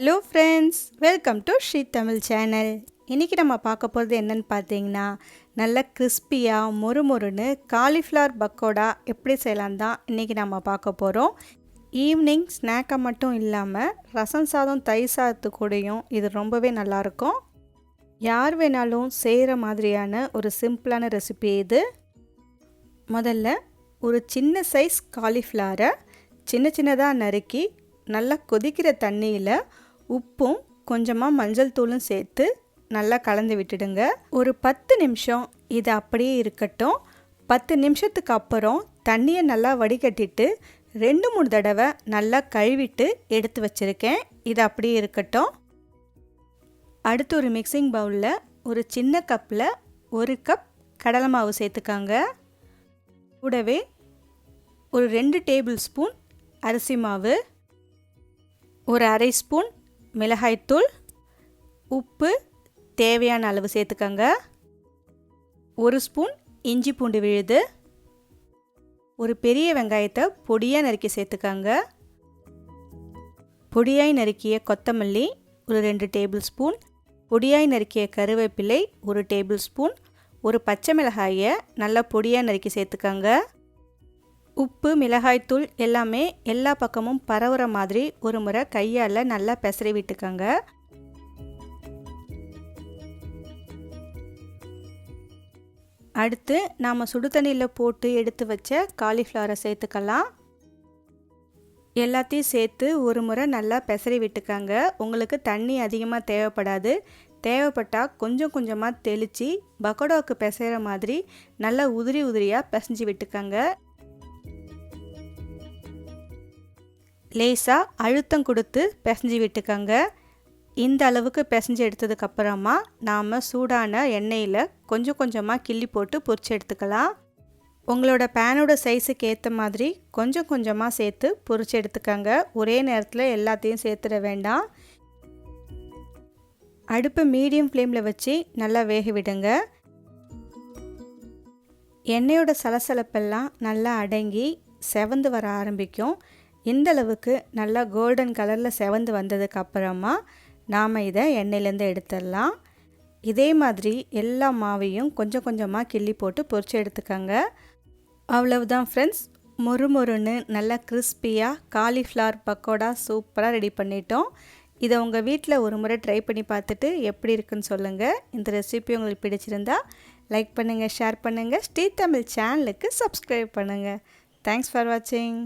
Hello friends, welcome to Shri Tamil channel. இன்றைக்கி நம்ம பார்க்க போகிறது என்னென்னு பார்த்தீங்கன்னா, நல்ல கிறிஸ்பியாக மொறுமொறுன்னு காலிஃப்ளவர் பக்கோடா எப்படி செய்யலாம் தான் இன்றைக்கி நம்ம பார்க்க போகிறோம். ஈவினிங் ஸ்நாக்காக மட்டும் இல்லாமல் ரசம் சாதம் தயிர் சாதத்து கூடயும் இது ரொம்பவே நல்லாயிருக்கும். யார் வேணாலும் செய்கிற மாதிரியான ஒரு சிம்பிளான ரெசிபி இது. முதல்ல ஒரு சின்ன சைஸ் காலிஃப்ளவரை சின்ன சின்னதாக நறுக்கி நல்லா கொதிக்கிற தண்ணியில் உப்பும் கொஞ்சமாக மஞ்சள் தூளும் சேர்த்து நல்லா கலந்து விட்டுடுங்க. ஒரு 10 நிமிஷம் இது அப்படியே இருக்கட்டும். 10 நிமிஷத்துக்கு அப்புறம் தண்ணியை நல்லா வடிகட்டிட்டு 2-3 தடவை நல்லா கழுவிட்டு எடுத்து வச்சுருக்கேன். இது அப்படியே இருக்கட்டும். அடுத்து ஒரு மிக்சிங் பவுலில் ஒரு சின்ன கப்பில் 1 கப் கடலை மாவு சேர்த்துக்காங்க. கூடவே ஒரு 2 டேபிள் ஸ்பூன் அரிசி மாவு, ஒரு அரை ஸ்பூன் மிளகாய்த்தூள், உப்பு தேவையான அளவு சேர்த்துக்கங்க. 1 ஸ்பூன் இஞ்சி பூண்டு விழுது, ஒரு பெரிய வெங்காயத்தை பொடியாக நறுக்கி சேர்த்துக்கங்க. பொடியாய் நறுக்கிய கொத்தமல்லி ஒரு 2 டேபிள் ஸ்பூன், பொடியாய் நறுக்கிய கருவேப்பிலை 1 டேபிள் ஸ்பூன், ஒரு பச்சை மிளகாயை நல்லா பொடியாக நறுக்கி சேர்த்துக்கங்க. உப்பு மிளகாய்த்தூள் எல்லாமே எல்லா பக்கமும் பரவுற மாதிரி ஒரு முறை கையால் நல்லா பெசரி விட்டுக்கங்க. அடுத்து நாம் சுடு தண்ணியில் போட்டு எடுத்து வச்ச காலிஃப்ளவரை சேர்த்துக்கலாம். எல்லாத்தையும் சேர்த்து ஒரு முறை நல்லா பெசரி விட்டுக்கங்க. உங்களுக்கு தண்ணி அதிகமாக தேவைப்படாது. தேவைப்பட்டால் கொஞ்சம் கொஞ்சமாக தெளித்து பக்கோடாவுக்கு பிசைகிற மாதிரி நல்லா உதிரி உதிரியாக பிசைஞ்சு விட்டுக்கங்க. லேசாக அழுத்தம் கொடுத்து பிசைஞ்சு விட்டுக்கங்க. இந்த அளவுக்கு பிசைஞ்சு எடுத்ததுக்கப்புறமா நாம் சூடான எண்ணெயில் கொஞ்சம் கொஞ்சமாக கிள்ளி போட்டு பொரிச்சு எடுத்துக்கலாம். உங்களோட பேனோட சைஸுக்கு ஏற்ற மாதிரி கொஞ்சம் கொஞ்சமாக சேர்த்து பொரிச்சு எடுத்துக்கங்க. ஒரே நேரத்தில் எல்லாத்தையும் சேர்த்துட வேண்டாம். அடுப்பை மீடியம் ஃப்ளேமில் வச்சு நல்லா வேக விடுங்க. எண்ணெயோட சலசலப்பெல்லாம் நல்லா அடங்கி செவந்து வர ஆரம்பிக்கும். இந்த அளவுக்கு நல்லா கோல்டன் கலரில் செவந்து வந்ததுக்கு அப்புறமா நாம் இதை எண்ணெயிலேருந்து எடுத்துடலாம். இதே மாதிரி எல்லா மாவையும் கொஞ்சம் கொஞ்சமாக கிள்ளி போட்டு பொரிச்சு எடுத்துக்கங்க. அவ்வளவுதான் ஃப்ரெண்ட்ஸ், மொறுமொறுன்னு நல்லா கிறிஸ்பியாக காலிஃப்ளவர் பக்கோடா சூப்பராக ரெடி பண்ணிட்டோம். இதை உங்கள் வீட்டில் ஒரு முறை ட்ரை பண்ணி பார்த்துட்டு எப்படி இருக்குன்னு சொல்லுங்கள். இந்த ரெசிபி உங்களுக்கு பிடிச்சிருந்தா லைக் பண்ணுங்கள், ஷேர் பண்ணுங்கள். ஸ்ரீ தமிழ் சேனலுக்கு சப்ஸ்கிரைப் பண்ணுங்கள். தேங்க்ஸ் ஃபார் வாட்சிங்.